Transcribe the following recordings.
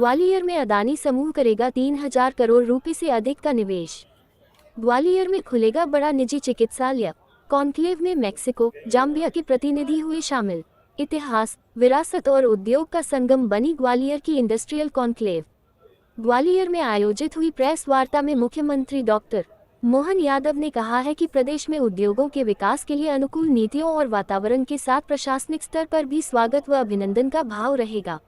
ग्वालियर में अदानी समूह करेगा 3000 करोड़ रुपए से अधिक का निवेश। ग्वालियर में खुलेगा बड़ा निजी चिकित्सालय। कॉन्क्लेव में मैक्सिको, जाम्बिया के प्रतिनिधि हुए शामिल। इतिहास, विरासत और उद्योग का संगम बनी ग्वालियर की इंडस्ट्रियल कॉन्क्लेव। ग्वालियर में आयोजित हुई प्रेस वार्ता में मुख्यमंत्री डॉक्टर मोहन यादव ने कहा है कि प्रदेश में उद्योगों के विकास के लिए अनुकूल नीतियों और वातावरण के साथ प्रशासनिक स्तर पर भी स्वागत व अभिनंदन का भाव रहेगा।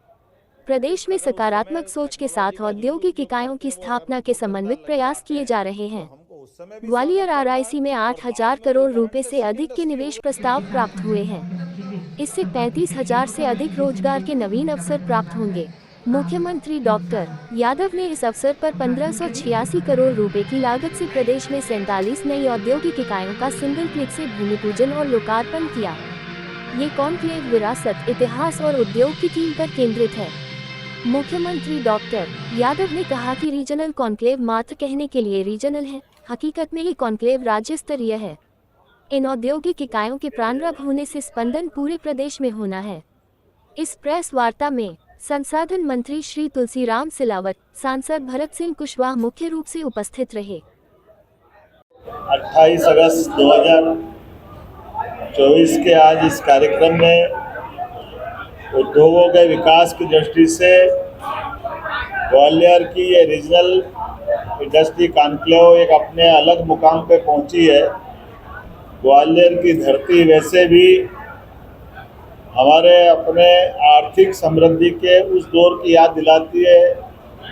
प्रदेश में सकारात्मक सोच के साथ औद्योगिक इकाइयों की स्थापना के समन्वित प्रयास किए जा रहे हैं। ग्वालियर आरआईसी में 8000 करोड़ रुपए से अधिक के निवेश प्रस्ताव प्राप्त हुए हैं। इससे 35,000 से अधिक रोजगार के नवीन अवसर प्राप्त होंगे। मुख्यमंत्री डॉक्टर यादव ने इस अवसर पर 1586 करोड़ रुपए की लागत से प्रदेश में 47 नई औद्योगिक इकाइयों का सिंगल क्लिक से भूमि पूजन और लोकार्पण किया। ये कॉन्क्लेव विरासत, इतिहास और उद्योग की थीम पर केंद्रित है। मुख्यमंत्री डॉक्टर यादव ने कहा कि रीजनल कॉन्क्लेव मात्र कहने के लिए रीजनल है, हकीकत में ये कॉन्क्लेव राज्य स्तरीय है। इन औद्योगिक इकाइयों के प्रारंभ होने से स्पंदन पूरे प्रदेश में होना है। इस प्रेस वार्ता में संसाधन मंत्री श्री तुलसीराम सिलावट, सांसद भरत सिंह कुशवाहा मुख्य रूप से उपस्थित रहे। 28 अगस्त 2024 के आज इस कार्यक्रम में उद्योगों के विकास की दृष्टि से ग्वालियर की ये रीजनल इंडस्ट्री कॉन्क्लेव एक अपने अलग मुकाम पे पहुंची है। ग्वालियर की धरती वैसे भी हमारे अपने आर्थिक समृद्धि के उस दौर की याद दिलाती है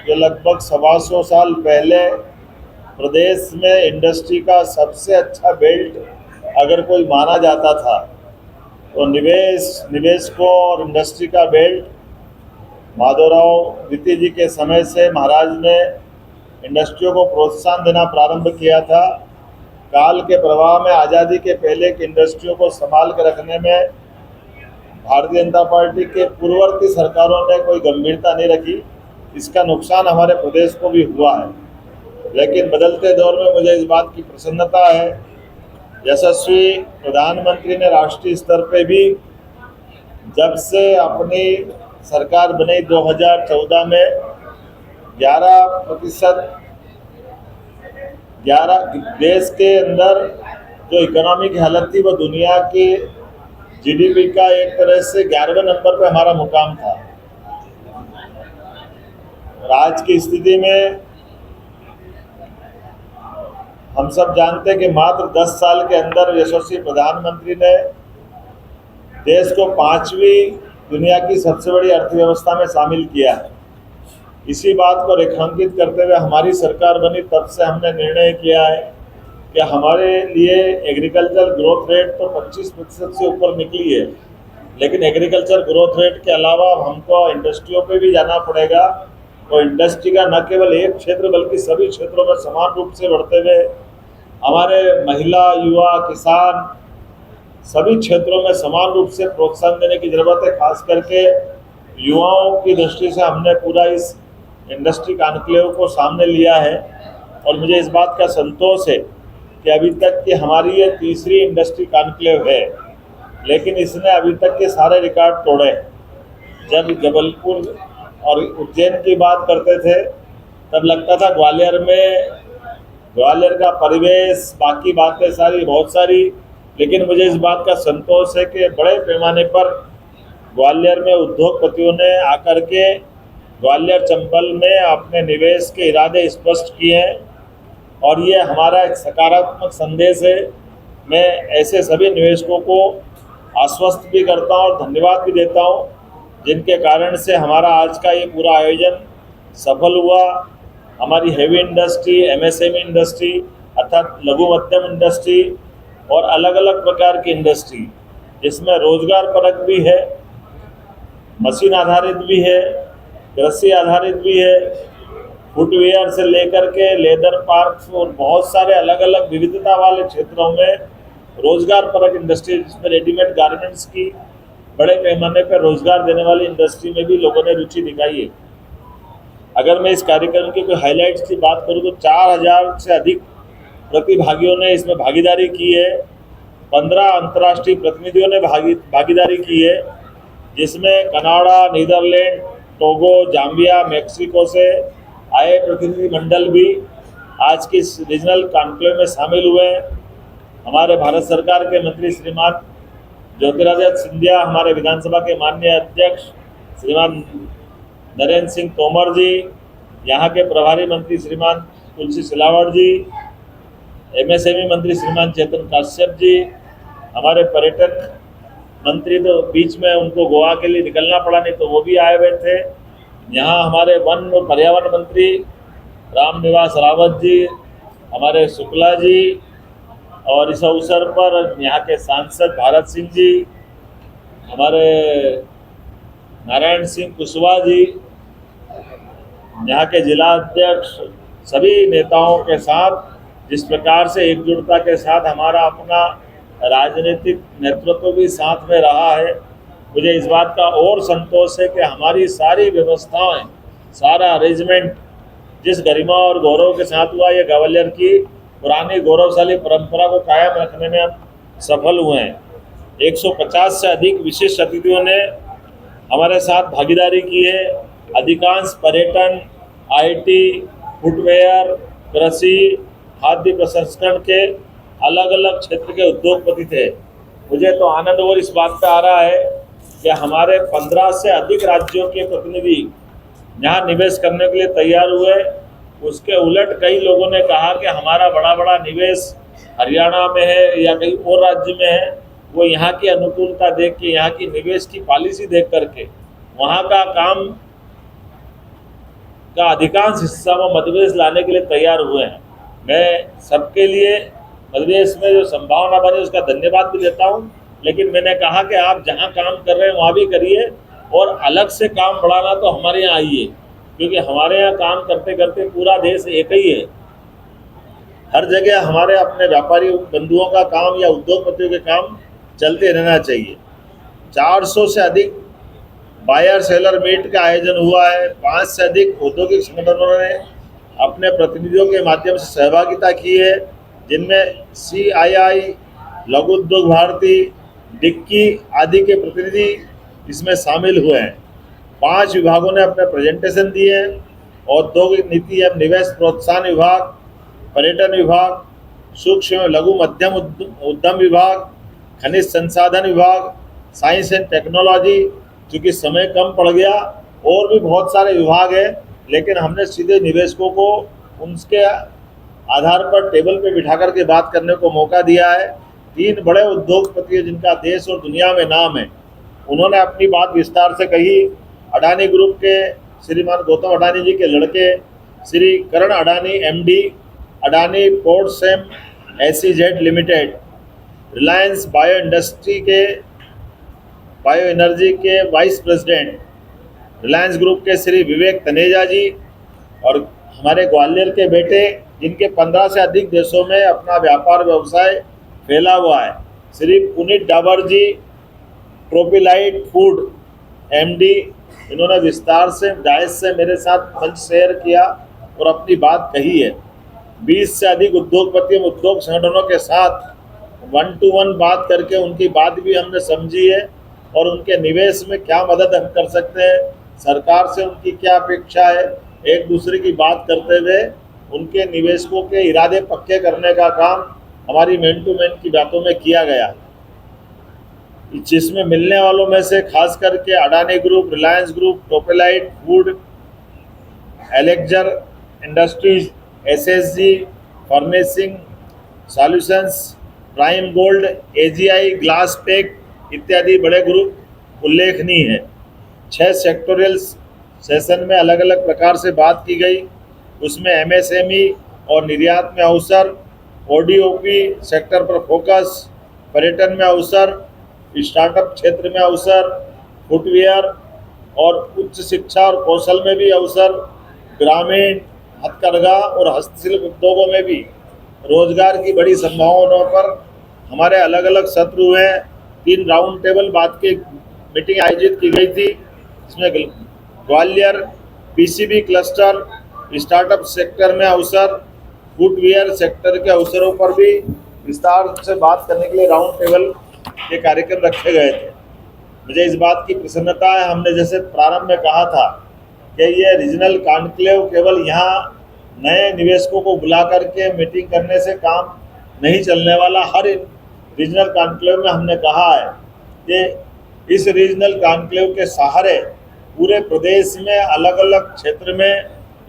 जो लगभग 125 साल पहले प्रदेश में इंडस्ट्री का सबसे अच्छा बेल्ट अगर कोई माना जाता था तो निवेशकों और इंडस्ट्री का बेल्ट माधवराव द्वितीय जी के समय से महाराज ने इंडस्ट्रियों को प्रोत्साहन देना प्रारंभ किया था। काल के प्रवाह में आज़ादी के पहले की इंडस्ट्रियों को संभाल कर रखने में भारतीय जनता पार्टी के पूर्ववर्ती सरकारों ने कोई गंभीरता नहीं रखी। इसका नुकसान हमारे प्रदेश को भी हुआ है। लेकिन बदलते दौर में मुझे इस बात की प्रसन्नता है, यशस्वी प्रधानमंत्री ने राष्ट्रीय स्तर पे भी जब से अपनी सरकार बनी 2014 में 11% देश के अंदर जो इकोनॉमी की हालत थी वो दुनिया की जीडीपी का एक तरह से 11वें नंबर पे हमारा मुकाम था। और आज की स्थिति में हम सब जानते हैं कि मात्र 10 साल के अंदर यशस्वी प्रधानमंत्री ने देश को 5वीं दुनिया की सबसे बड़ी अर्थव्यवस्था में शामिल किया है। इसी बात को रेखांकित करते हुए हमारी सरकार बनी तब से हमने निर्णय किया है कि हमारे लिए एग्रीकल्चर ग्रोथ रेट तो 25% से ऊपर निकली है, लेकिन एग्रीकल्चर ग्रोथ रेट के अलावा हमको इंडस्ट्रियों पे भी जाना पड़ेगा और इंडस्ट्री का न केवल एक क्षेत्र बल्कि सभी क्षेत्रों में समान रूप से बढ़ते हुए हमारे महिला, युवा, किसान सभी क्षेत्रों में समान रूप से प्रोत्साहन देने की ज़रूरत है। खास करके युवाओं की दृष्टि से हमने पूरा इस इंडस्ट्री कॉन्क्लेव को सामने लिया है और मुझे इस बात का संतोष है कि अभी तक की हमारी ये तीसरी इंडस्ट्री कॉन्क्लेव है, लेकिन इसने अभी तक के सारे रिकॉर्ड तोड़े। जब जबलपुर और उज्जैन की बात करते थे तब लगता था ग्वालियर का परिवेश, बाकी बातें सारी बहुत सारी, लेकिन मुझे इस बात का संतोष है कि बड़े पैमाने पर ग्वालियर में उद्योगपतियों ने आकर के ग्वालियर चंबल में अपने निवेश के इरादे स्पष्ट किए हैं और ये हमारा एक सकारात्मक संदेश है। मैं ऐसे सभी निवेशकों को आश्वस्त भी करता हूँ और धन्यवाद भी देता हूँ जिनके कारण से हमारा आज का ये पूरा आयोजन सफल हुआ। हमारी हेवी इंडस्ट्री, एमएसएमई इंडस्ट्री अर्थात लघु मध्यम इंडस्ट्री और अलग अलग प्रकार की इंडस्ट्री जिसमें रोजगार परक भी है, मशीन आधारित भी है, कृषि आधारित भी है, फुटवेयर से लेकर के लेदर पार्क्स और बहुत सारे अलग अलग विविधता वाले क्षेत्रों में रोजगार परक इंडस्ट्री जिसमें रेडीमेड गारमेंट्स की बड़े पैमाने पर रोजगार देने वाली इंडस्ट्री में भी लोगों ने रुचि दिखाई है। अगर मैं इस कार्यक्रम की कोई हाईलाइट्स की बात करूं तो 4000 से अधिक प्रतिभागियों ने इसमें भागीदारी की है। 15 अंतर्राष्ट्रीय प्रतिनिधियों ने भागीदारी की है, जिसमें Canada, Netherlands, Togo, Zambia, Mexico से आए प्रतिनिधिमंडल भी आज की इस रीजनल कॉन्क्लेव में शामिल हुए हैं। हमारे भारत सरकार के मंत्री श्रीमान ज्योतिरादित्य सिंधिया, हमारे विधानसभा के माननीय अध्यक्ष श्रीमान नरेंद्र सिंह तोमर जी, यहाँ के प्रभारी मंत्री श्रीमान तुलसी सिलावट जी, एमएसएमई मंत्री श्रीमान चेतन काश्यप जी, हमारे पर्यटन मंत्री तो बीच में उनको गोवा के लिए निकलना पड़ा, नहीं तो वो भी आए हुए थे। यहाँ हमारे वन और पर्यावरण मंत्री रामनिवास रावत जी, हमारे शुक्ला जी, और इस अवसर पर यहाँ के सांसद भारत सिंह जी, हमारे नारायण सिंह कुशवाहा जी, यहाँ के जिला अध्यक्ष, सभी नेताओं के साथ जिस प्रकार से एकजुटता के साथ हमारा अपना राजनीतिक नेतृत्व भी साथ में रहा है, मुझे इस बात का और संतोष है कि हमारी सारी व्यवस्थाएं, सारा अरेंजमेंट जिस गरिमा और गौरव के साथ हुआ, ये ग्वालियर की पुरानी गौरवशाली परंपरा को कायम रखने में हम सफल हुए हैं। 150 से अधिक विशिष्ट अतिथियों ने हमारे साथ भागीदारी की है। अधिकांश पर्यटन, आईटी, फुटवेयर, कृषि, खाद्य प्रसंस्करण के अलग अलग क्षेत्र के उद्योगपति थे। मुझे तो आनंद और इस बात पे आ रहा है कि हमारे 15 से अधिक राज्यों के प्रतिनिधि यहाँ निवेश करने के लिए तैयार हुए। उसके उलट कई लोगों ने कहा कि हमारा बड़ा बड़ा निवेश हरियाणा में है या कहीं और राज्य में है। वो यहाँ की अनुकूलता देख के, यहाँ की निवेश की पॉलिसी देख करके वहाँ का काम का अधिकांश हिस्सा वो मध्य प्रदेश लाने के लिए तैयार हुए हैं। मैं सबके लिए मध्य प्रदेश में जो संभावना बनी उसका धन्यवाद भी देता हूँ, लेकिन मैंने कहा कि आप जहाँ काम कर रहे हैं वहाँ भी करिए और अलग से काम बढ़ाना तो हमारे यहाँ आइए, क्योंकि हमारे यहाँ काम करते करते पूरा देश एक ही है। हर जगह हमारे अपने व्यापारी बंधुओं का काम या उद्योगपतियों के काम चलते रहना चाहिए। 400 से अधिक बायर सेलर मीट का आयोजन हुआ है। 5 से अधिक औद्योगिक संगठनों ने अपने प्रतिनिधियों के माध्यम से सहभागिता की है, जिनमें CII, लघु उद्योग भारती, डिक्की आदि के प्रतिनिधि इसमें शामिल हुए हैं। 5 विभागों ने अपने प्रेजेंटेशन दिए हैं। औद्योगिक नीति एवं निवेश प्रोत्साहन विभाग, पर्यटन विभाग, सूक्ष्म एवं लघु मध्यम उद्यम विभाग, खनिज संसाधन विभाग, साइंस एंड टेक्नोलॉजी, क्योंकि समय कम पड़ गया, और भी बहुत सारे विभाग हैं, लेकिन हमने सीधे निवेशकों को उनके आधार पर टेबल पे बिठा करके बात करने को मौका दिया है। 3 बड़े उद्योगपति जिनका देश और दुनिया में नाम है, उन्होंने अपनी बात विस्तार से कही। अडानी ग्रुप के श्रीमान गौतम अडानी जी के लड़के Shri Karan Adani MD, Adani ports and SEZ limited, Reliance bio industry के बायो एनर्जी के वाइस प्रेसिडेंट, रिलायंस ग्रुप के श्री विवेक तनेजा जी, और हमारे ग्वालियर के बेटे जिनके 15 से अधिक देशों में अपना व्यापार व्यवसाय फैला हुआ है, श्री पुनीत डाबर जी, ट्रोपिलाइट फूड MD, इन्होंने विस्तार से डायस से मेरे साथ मंच शेयर किया और अपनी बात कही है। 20 से अधिक उद्योगपतियों, उद्योग संगठनों के साथ 1 to 1 बात करके उनकी बात भी हमने समझी है और उनके निवेश में क्या मदद हम कर सकते हैं, सरकार से उनकी क्या अपेक्षा है, एक दूसरे की बात करते हुए उनके निवेशकों के इरादे पक्के करने का काम हमारी मैन टू मैन की बातों में किया गया, जिसमें मिलने वालों में से खास करके अडानी ग्रुप, रिलायंस ग्रुप, टोपेलाइट फूड, एलेक्जर industries, SSG furnishing solutions, prime gold, AGI glass pack इत्यादि बड़े ग्रुप उल्लेखनीय है। 6 सेक्टोरियल सेशन में अलग अलग प्रकार से बात की गई। उसमें MSME और निर्यात में अवसर, ODOP सेक्टर पर फोकस, पर्यटन में अवसर, स्टार्टअप क्षेत्र में अवसर, फुटवेयर और उच्च शिक्षा और कौशल में भी अवसर, ग्रामीण, हथकरघा और हस्तशिल्प उद्योगों में भी रोजगार की बड़ी संभावनाओं पर हमारे अलग अलग सत्र हुए। 3 राउंड टेबल बात की मीटिंग आयोजित की गई थी, इसमें Gwalior PCB cluster, startup sector में अवसर, फुटवेयर सेक्टर के अवसरों पर भी विस्तार से बात करने के लिए राउंड टेबल के कार्यक्रम रखे गए थे। मुझे इस बात की प्रसन्नता है, हमने जैसे प्रारंभ में कहा था कि ये रीजनल कॉन्क्लेव केवल यहाँ नए निवेशकों को बुला करके मीटिंग करने से काम नहीं चलने वाला। हर रीजनल कॉन्क्लेव में हमने कहा है कि इस रीजनल कॉन्क्लेव के सहारे पूरे प्रदेश में अलग अलग क्षेत्र में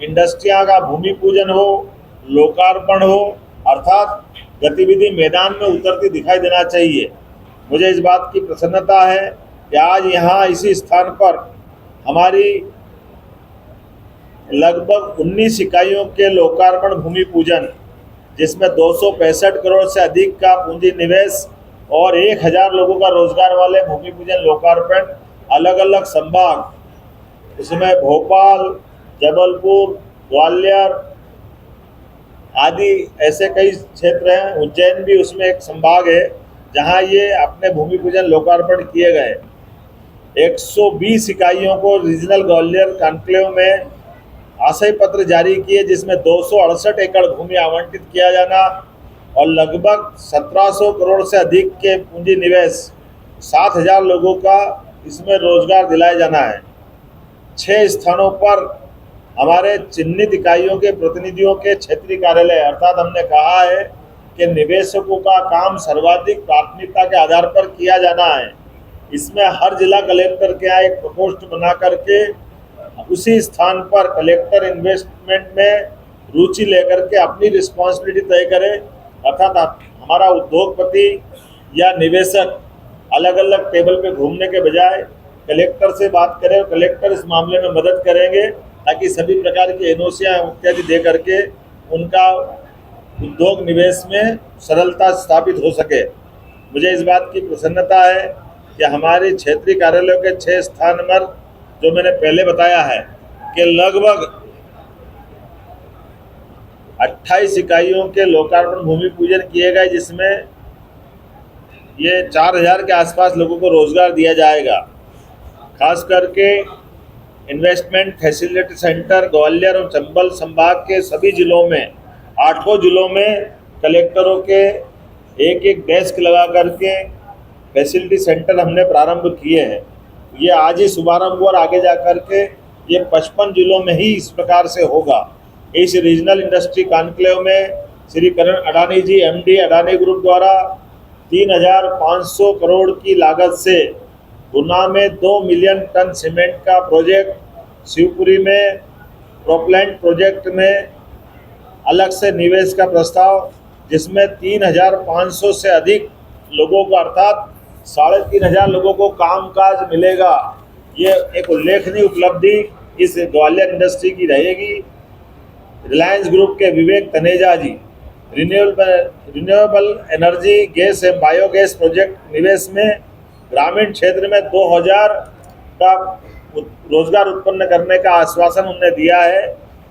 इंडस्ट्रियां का भूमि पूजन हो, लोकार्पण हो, अर्थात गतिविधि मैदान में उतरती दिखाई देना चाहिए। मुझे इस बात की प्रसन्नता है कि आज यहाँ इसी स्थान पर हमारी लगभग 19 इकाइयों के लोकार्पण भूमि पूजन, जिसमें 265 करोड़ से अधिक का पूंजी निवेश और 1000 लोगों का रोजगार वाले भूमि पूजन लोकार्पण अलग अलग संभाग, उसमें भोपाल, जबलपुर, ग्वालियर आदि ऐसे कई क्षेत्र हैं। उज्जैन भी उसमें एक संभाग है जहां ये अपने भूमि पूजन लोकार्पण किए गए। 120 इकाइयों को रीजनल ग्वालियर कॉन्क्लेव में आशय पत्र जारी किए, जिसमें 268 एकड़ भूमि आवंटित किया जाना और लगभग 1700 करोड़ से अधिक के पूंजी निवेश, 7000 लोगों का इसमें रोजगार दिलाया जाना है। 6 स्थानों पर हमारे चिन्हित इकाइयों के प्रतिनिधियों के क्षेत्रीय कार्यालय, अर्थात हमने कहा है कि निवेशकों का काम सर्वाधिक प्राथमिकता के आधार पर किया जाना है। इसमें हर जिला कलेक्टर के यहाँ एक प्रकोष्ठ बना करके उसी स्थान पर कलेक्टर इन्वेस्टमेंट में रुचि लेकर के अपनी रिस्पॉन्सिबिलिटी तय करे, अर्थात हमारा उद्योगपति या निवेशक अलग अलग टेबल पे घूमने के बजाय कलेक्टर से बात करें और कलेक्टर इस मामले में मदद करेंगे ताकि सभी प्रकार की एनओसियाँ इत्यादि दे करके उनका उद्योग निवेश में सरलता स्थापित हो सके। मुझे इस बात की प्रसन्नता है कि हमारे क्षेत्रीय कार्यालयों के 6 स्थान पर, जो मैंने पहले बताया है कि लगभग 28 इकाइयों के लोकार्पण भूमि पूजन किए गए, जिसमें ये 4000 के आसपास लोगों को रोजगार दिया जाएगा। खास करके इन्वेस्टमेंट फैसिलिटी सेंटर ग्वालियर और चंबल संभाग के सभी जिलों में, 8 जिलों में कलेक्टरों के एक डेस्क लगा करके फैसिलिटी सेंटर हमने प्रारंभ किए हैं। ये आज ही शुभारंभ हुआ और आगे जा कर के ये 55 जिलों में ही इस प्रकार से होगा। इस रीजनल इंडस्ट्री कॉन्क्लेव में श्री करण अडानी जी, एमडी अडानी ग्रुप द्वारा 3500 करोड़ की लागत से गुना में 2 मिलियन टन सीमेंट का प्रोजेक्ट, शिवपुरी में प्रोप्लांट प्रोजेक्ट में अलग से निवेश का प्रस्ताव, जिसमें 3500 से अधिक लोगों को, अर्थात 3500 लोगों को कामकाज मिलेगा। ये एक उल्लेखनीय उपलब्धि इस ग्वालियर इंडस्ट्री की रहेगी। रिलायंस ग्रुप के विवेक तनेजा जी रिन्यूएबल एनर्जी गैस एवं बायोगैस प्रोजेक्ट निवेश में ग्रामीण क्षेत्र में 2000 का रोजगार उत्पन्न करने का आश्वासन उन्होंने दिया है।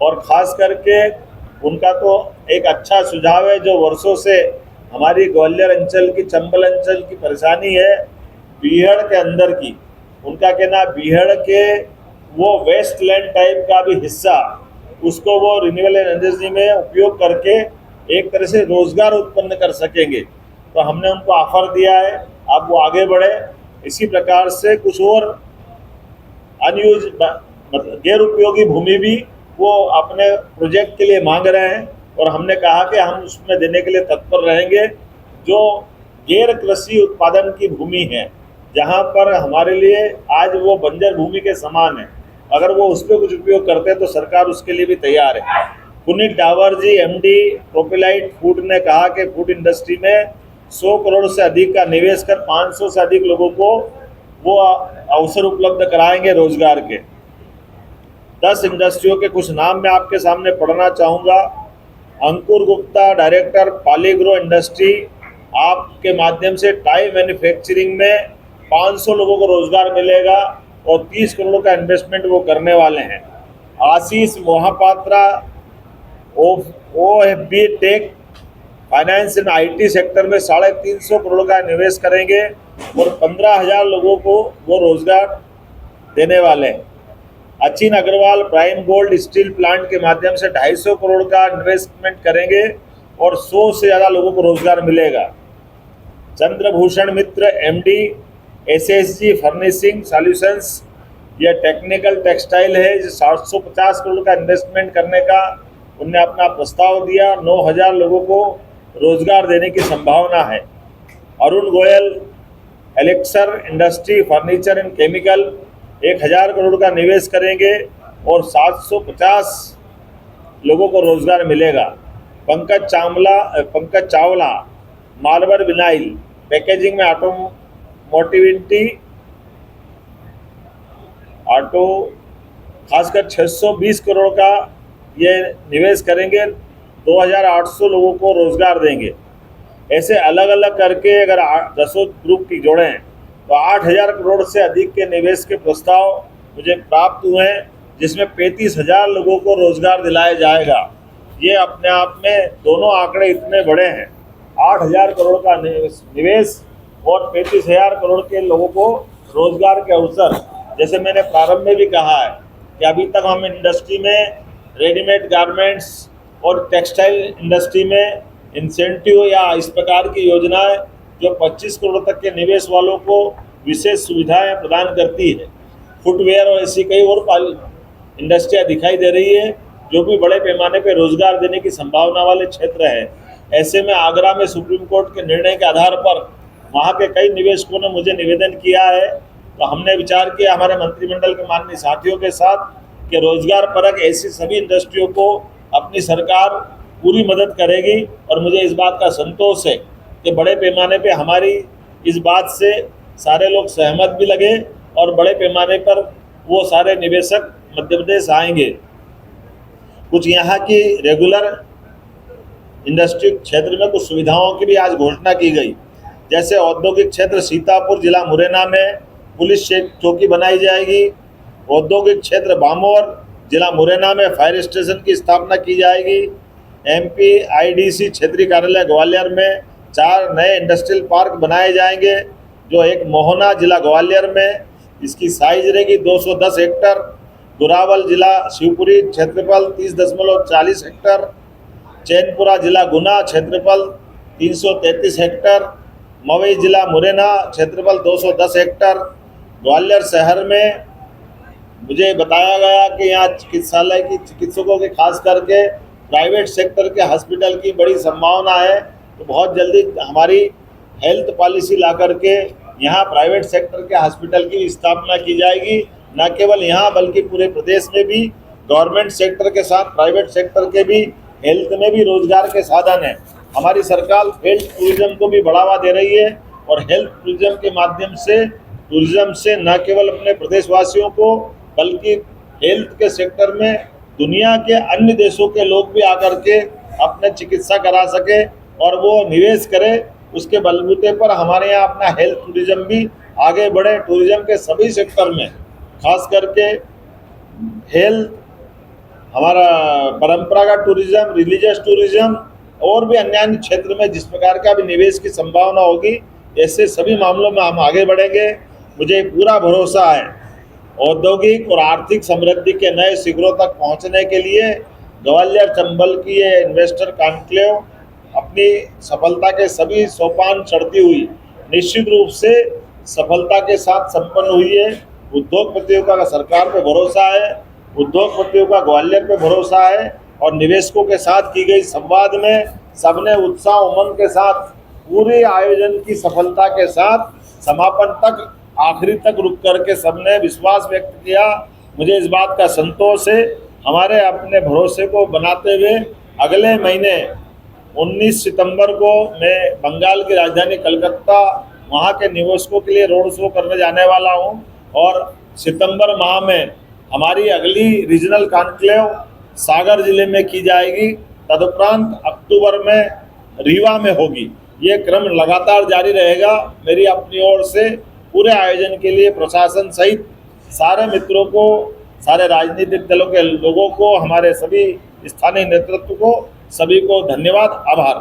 और ख़ास करके उनका तो एक अच्छा सुझाव है, जो वर्षों से हमारी ग्वालियर अंचल की, चंबल अंचल की परेशानी है बीहड़ के अंदर की। उनका कहना, बीहड़ के वो वेस्ट लैंड टाइप का भी हिस्सा, उसको वो रिन्यूएबल एनर्जी में उपयोग करके एक तरह से रोजगार उत्पन्न कर सकेंगे। तो हमने उनको ऑफर दिया है, अब वो आगे बढ़े। इसी प्रकार से कुछ और अनयूज मतलब गैर उपयोगी भूमि भी वो अपने प्रोजेक्ट के लिए मांग रहे हैं और हमने कहा कि हम उसमें देने के लिए तत्पर रहेंगे। जो गैर कृषि उत्पादन की भूमि है, जहां पर हमारे लिए आज वो बंजर भूमि के समान है, अगर वो उस पर कुछ उपयोग करते हैं तो सरकार उसके लिए भी तैयार है। पुनीत डावर जी, एमडी प्रोपिलाइट फूड ने कहा कि फूड इंडस्ट्री में 100 करोड़ से अधिक का निवेश कर 500 से अधिक लोगों को वो अवसर उपलब्ध कराएंगे रोजगार के। 10 इंडस्ट्रियों के कुछ नाम मैं आपके सामने पढ़ना चाहूँगा। अंकुर गुप्ता, डायरेक्टर पॉलीग्रो इंडस्ट्री, आपके माध्यम से टाई मैन्युफैक्चरिंग में 500 लोगों को रोजगार मिलेगा और 30 करोड़ का इन्वेस्टमेंट वो करने वाले हैं। Ashish Mohapatra, OFB tech finance and IT sector में 350 करोड़ का निवेश करेंगे और 15,000 लोगों को वो रोजगार देने वाले हैं। Achin Agarwal Prime Gold steel plant के माध्यम से 250 करोड़ का इन्वेस्टमेंट करेंगे और 100 से ज़्यादा लोगों को रोजगार मिलेगा। चंद्रभूषण मित्र, MD SSG फर्निशिंग सॉल्यूशंस, यह टेक्निकल टेक्सटाइल है, जो 750 करोड़ का इन्वेस्टमेंट करने का उनने अपना प्रस्ताव दिया। 9,000 लोगों को रोजगार देने की संभावना है। Arun Goyal elixir industry furniture and chemical 1,000 crore का निवेश करेंगे और 750 लोगों को रोजगार मिलेगा। Pankaj Chawla marble vinyl packaging में ऑटो खासकर 620 करोड़ का ये निवेश करेंगे, 2,800 लोगों को रोजगार देंगे। ऐसे अलग अलग करके अगर 10 ग्रुप की जोड़ें तो 8,000 करोड़ से अधिक के निवेश के प्रस्ताव मुझे प्राप्त हुए हैं, जिसमें 35,000 लोगों को रोजगार दिलाया जाएगा। ये अपने आप में दोनों आंकड़े इतने बड़े हैं, 8,000 करोड़ का निवेश और 35,000 करोड़ के लोगों को रोजगार के अवसर। जैसे मैंने प्रारंभ में भी कहा है कि अभी तक हम इंडस्ट्री में रेडीमेड गारमेंट्स और टेक्सटाइल इंडस्ट्री में इंसेंटिव या इस प्रकार की योजनाएं जो 25 करोड़ तक के निवेश वालों को विशेष सुविधाएं प्रदान करती है। फुटवेयर और ऐसी कई और इंडस्ट्रियाँ दिखाई दे रही है जो भी बड़े पैमाने पर रोजगार देने की संभावना वाले क्षेत्र है। ऐसे में आगरा में सुप्रीम कोर्ट के निर्णय के आधार पर वहाँ के कई निवेशकों ने मुझे निवेदन किया है, तो हमने विचार किया हमारे मंत्रिमंडल के माननीय साथियों के साथ कि रोजगार परक ऐसी सभी इंडस्ट्रियों को अपनी सरकार पूरी मदद करेगी। और मुझे इस बात का संतोष है कि बड़े पैमाने पे हमारी इस बात से सारे लोग सहमत भी लगे और बड़े पैमाने पर वो सारे निवेशक मध्य प्रदेश आएंगे। कुछ यहाँ की रेगुलर इंडस्ट्री क्षेत्र में कुछ सुविधाओं की भी आज घोषणा की गई। जैसे औद्योगिक क्षेत्र सीतापुर जिला मुरैना में पुलिस चौकी बनाई जाएगी। औद्योगिक क्षेत्र बामोर जिला मुरैना में फायर स्टेशन की स्थापना की जाएगी। MPIDC क्षेत्रीय कार्यालय ग्वालियर में 4 नए इंडस्ट्रियल पार्क बनाए जाएंगे, जो एक मोहना जिला ग्वालियर में, इसकी साइज रहेगी 210 हेक्टर। गुरावल जिला शिवपुरी क्षेत्रफल 30.40 हेक्टर। चैनपुरा जिला गुना क्षेत्रफल 333 हेक्टर। मवई जिला मुरैना क्षेत्रफल 210 हेक्टर। ग्वालियर शहर में मुझे बताया गया कि यहाँ चिकित्सालय की चिकित्सकों के खास करके प्राइवेट सेक्टर के हॉस्पिटल की बड़ी संभावना है। तो बहुत जल्दी हमारी हेल्थ पॉलिसी ला करके यहाँ प्राइवेट सेक्टर के हॉस्पिटल की स्थापना की जाएगी। न केवल यहाँ बल्कि पूरे प्रदेश में भी गवर्नमेंट सेक्टर के साथ प्राइवेट सेक्टर के भी हेल्थ में भी रोजगार के साधन है। हमारी सरकार हेल्थ टूरिज्म को भी बढ़ावा दे रही है और हेल्थ टूरिज्म के माध्यम से टूरिज्म से न केवल अपने प्रदेशवासियों को बल्कि हेल्थ के सेक्टर में दुनिया के अन्य देशों के लोग भी आकर के अपने चिकित्सा करा सके और वो निवेश करे। उसके बलबूते पर हमारे यहाँ अपना हेल्थ टूरिज्म भी आगे बढ़े। टूरिज्म के सभी सेक्टर में खास करके हेल्थ, हमारा परंपरागत टूरिज्म, रिलीजियस टूरिज्म और भी अन्य क्षेत्र में जिस प्रकार का भी निवेश की संभावना होगी, ऐसे सभी मामलों में हम आगे बढ़ेंगे। मुझे पूरा भरोसा है औद्योगिक और आर्थिक समृद्धि के नए शिखरों तक पहुंचने के लिए ग्वालियर चंबल की ये इन्वेस्टर कॉन्क्लेव अपनी सफलता के सभी सोपान चढ़ती हुई निश्चित रूप से सफलता के साथ संपन्न हुई है। उद्योगपतियों का सरकार पे भरोसा है, उद्योगपतियों का ग्वालियर पे भरोसा है और निवेशकों के साथ की गई संवाद में सबने उत्साह उमंग के साथ पूरे आयोजन की सफलता के साथ समापन तक आखिरी तक रुक करके सबने विश्वास व्यक्त किया। मुझे इस बात का संतोष है। हमारे अपने भरोसे को बनाते हुए अगले महीने 19 सितंबर को मैं बंगाल की राजधानी कलकत्ता वहाँ के निवेशकों के लिए रोड शो करने जाने वाला हूँ और सितंबर माह में हमारी अगली रीजनल कॉन्क्लेव सागर जिले में की जाएगी। तदुपरांत अक्टूबर में रीवा में होगी। ये क्रम लगातार जारी रहेगा। मेरी अपनी ओर से पूरे आयोजन के लिए प्रशासन सहित सारे मित्रों को, सारे राजनीतिक दलों के लोगों को, हमारे सभी स्थानीय नेतृत्व को, सभी को धन्यवाद, आभार।